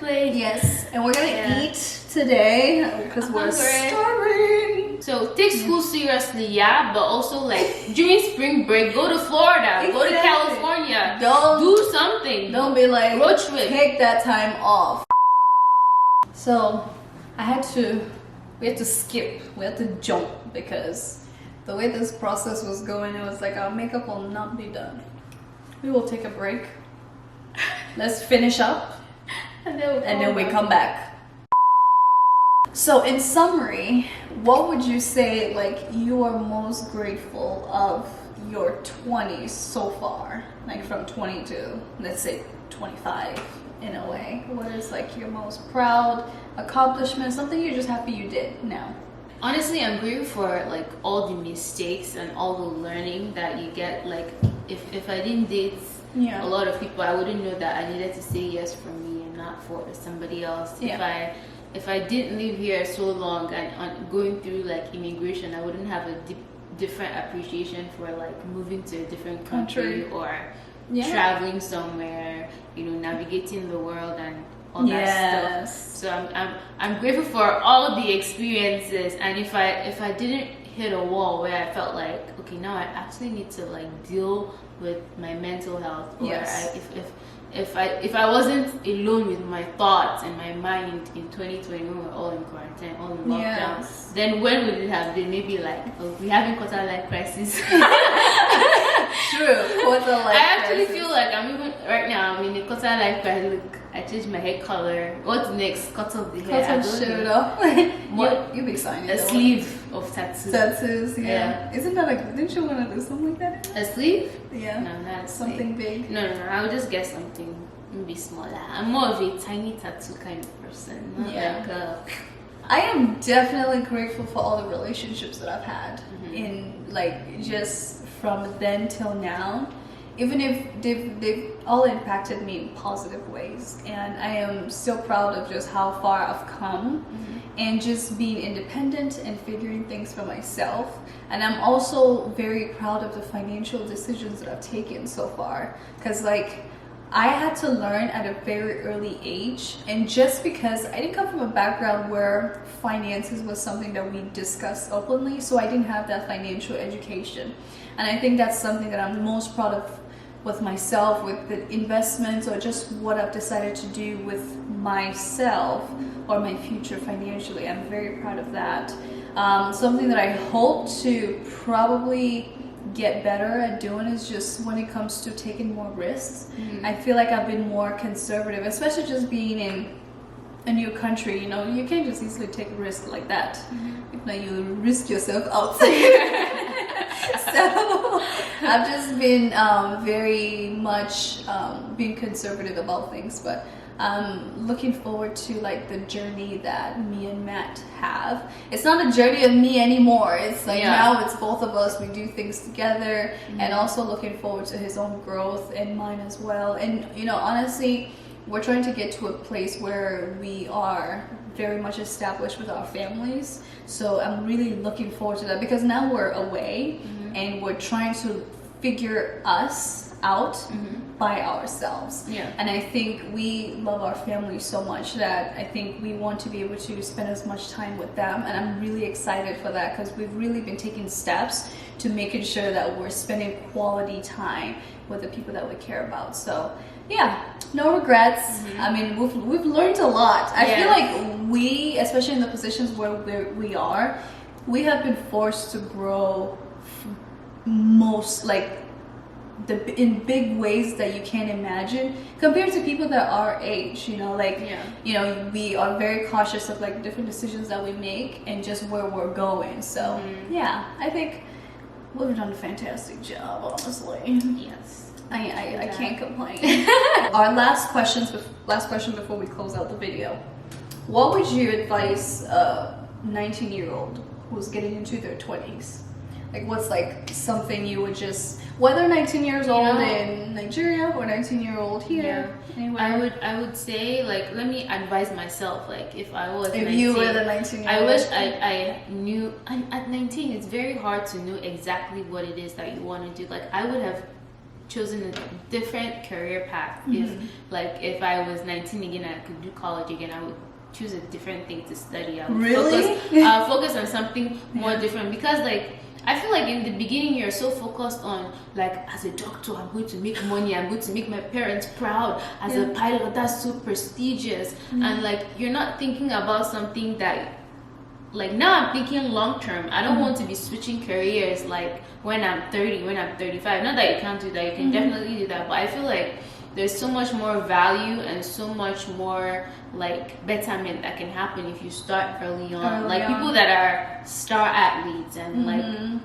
plate. Yes, and we're gonna eat today because we're starving. So take school seriously, yeah, but also like during spring break, go to Florida, go to California, do something. Don't be like road trip. Take that time off. So we had to skip, we had to jump because the way this process was going, it was like our makeup will not be done. We will take a break. Let's finish up and then we come back. So in summary, what would you say like you are most grateful of your 20s so far? Like from 20 to let's say 25 in a way. What is like your most proud accomplishment, something you're just happy you did now? Honestly, I'm grateful for like all the mistakes and all the learning that you get. Like if I didn't date a lot of people, I wouldn't know that I needed to say yes for me and not for somebody else. If I didn't live here so long and going through like immigration, I wouldn't have a different appreciation for like moving to a different country or traveling somewhere, you know, navigating the world and all that stuff. So I'm grateful for all of the experiences, and if I didn't hit a wall where I felt like, okay, now I actually need to like deal with my mental health, or if I wasn't alone with my thoughts and my mind in 2020 when we were all in quarantine, all in lockdown, then when would it have been? Maybe like, oh, we having quarter life crisis. True, quarter life I actually feel like I'm even right now. I'm in a quarter life crisis. Look, I changed my hair color. What's next? Cut off the hair. Cut off shit off. What? You big sign. A sleeve of tattoos. Tattoos, yeah. Isn't that like? Didn't you want to do something like that? A sleeve? Yeah. No, not something big. No. I would just get something maybe smaller. I'm more of a tiny tattoo kind of person. Not like a... I am definitely grateful for all the relationships that I've had in like just from then till now. Even if they've all impacted me in positive ways, and I am still proud of just how far I've come and just being independent and figuring things for myself. And I'm also very proud of the financial decisions that I've taken so far, because like I had to learn at a very early age, and just because I didn't come from a background where finances was something that we discussed openly, so I didn't have that financial education. And I think that's something that I'm most proud of with myself, with the investments, or just what I've decided to do with myself or my future financially. I'm very proud of that. Something that I hope to probably get better at doing is just when it comes to taking more risks. I feel like I've been more conservative, especially just being in a new country. You know, you can't just easily take a risk like that. If not, you risk yourself outside. So I've just been very much being conservative about things, but looking forward to like the journey that me and Matt have. It's not a journey of me anymore. It's like now it's both of us. We do things together, and also looking forward to his own growth and mine as well. And you know, honestly, we're trying to get to a place where we are very much established with our families. So I'm really looking forward to that, because now we're away and we're trying to figure us out by ourselves. And I think we love our family so much that I think we want to be able to spend as much time with them, and I'm really excited for that, because we've really been taking steps to making sure that we're spending quality time with the people that we care about. So yeah, no regrets. I mean, we've learned a lot. I feel like we, especially in the positions where we are, we have been forced to grow most like in big ways that you can't imagine compared to people that are our age. You know, like you know, we are very cautious of like different decisions that we make and just where we're going. So yeah, I think we've done a fantastic job, honestly. Yes, I can't complain. Our last question before we close out the video. What would you advise a 19-year-old who's getting into their 20s? Like, what's like something you would just, whether 19 years old in Nigeria or 19-year-old here, anywhere? I would say, like, let me advise myself. Like, if I was 19, you were the 19-year-old, I wish I knew. At 19, it's very hard to know exactly what it is that you want to do. Like, I would have chosen a different career path. If I was 19 again, I could do college again, I would choose a different thing to study. I would focus on something more different, because like I feel like in the beginning you're so focused on like, as a doctor I'm going to make money, I'm going to make my parents proud, as a pilot that's so prestigious, and like you're not thinking about something that, like, now I'm thinking long term. I don't want to be switching careers like when I'm 30, when I'm 35. Not that you can't do that, you can definitely do that, but I feel like there's so much more value and so much more like betterment that can happen if you start early on. Like people that are star athletes and like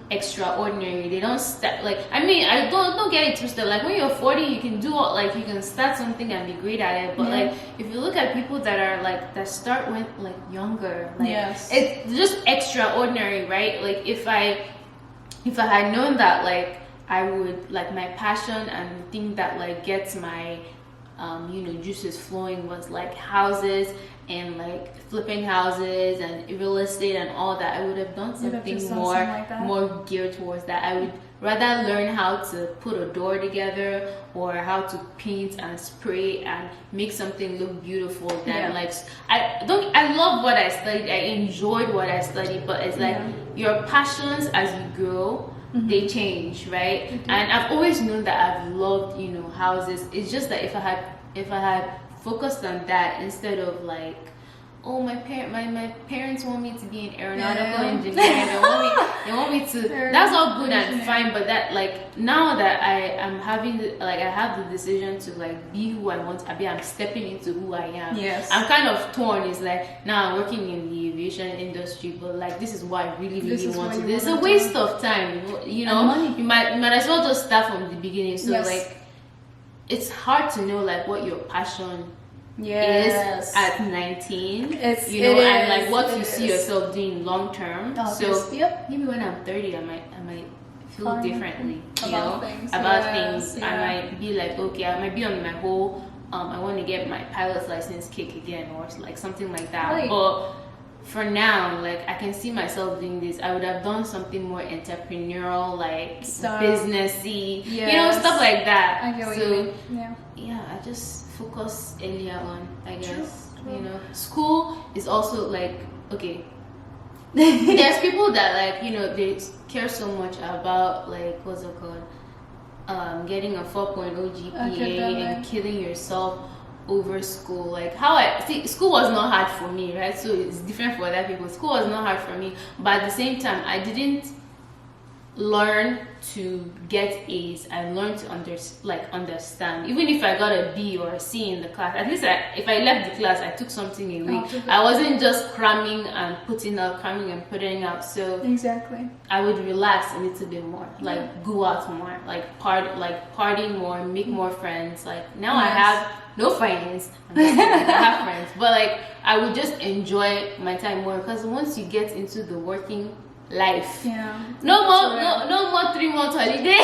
extraordinary, they don't start like, I mean, I don't get it twisted. Like when you're 40, you can do like, you can start something and be great at it. But like if you look at people that are like, that start when like younger, like it's just extraordinary, right? Like if I had known that, like I would, like my passion and the thing that like gets my juices flowing was like houses and like flipping houses and real estate and all that, I would have done something more geared towards that. I would rather learn how to put a door together or how to paint and spray and make something look beautiful than like I love what I studied, I enjoyed what I studied, but it's like your passions as you grow, they change, right? And I've always known that I've loved, houses. It's just that if I had focused on that instead of like, oh, my parents want me to be an aeronautical engineer, they want me to, that's all good and fine, but that like, now that I'm having I have the decision to like be who I want to be, I'm stepping into who I am. I'm kind of torn. It's like, now I'm working in the aviation industry, but like this is what I really want to do. It's a waste of time, you might as well just start from the beginning. So like it's hard to know like what your passion is at 19, and like what you see yourself doing long term. So maybe when I'm 30, I might feel differently about things. I might be like, okay, I might be on my whole I want to get my pilot's license kick again, or like something like that. But for now, like I can see myself doing this. I would have done something more entrepreneurial, like businessy, stuff like that. I get what you mean. I just focus earlier on, I guess. True. School is also like, okay, there's people that like, they care so much about like, what's it called, getting a 4.0 GPA and killing yourself over school. Like school was not hard for me, right? So it's different for other people. School was not hard for me, but at the same time I didn't learn to get A's. I learned to understand. Even if I got a B or a C in the class, at least if I left the class, I took something away. I wasn't just cramming and putting out. So I would relax a little bit more, like go out more, like party more, make more friends. Like now I have no friends. I have friends, but like I would just enjoy my time more, because once you get into the working life, no more 3 months holiday.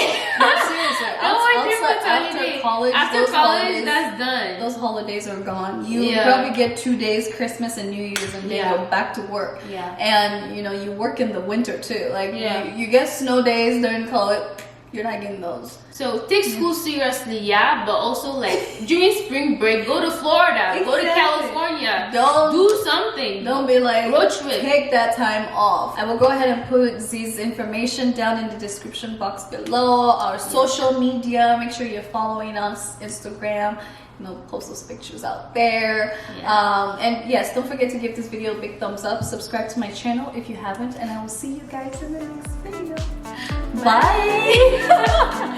After college, that's done. Those holidays are gone. You probably get 2 days, Christmas and New Year's, and then go back to work. And you work in the winter too. Like you get snow days during college. You're not getting those. So take school seriously, but also like during spring break, go to Florida, go to California, do something. Don't be like, road trip. Take that time off. I will go ahead and put Z's information down in the description box below. Our social media, make sure you're following us, Instagram. Post those pictures out there. And yes, don't forget to give this video a big thumbs up. Subscribe to my channel if you haven't, and I will see you guys in the next video. Bye.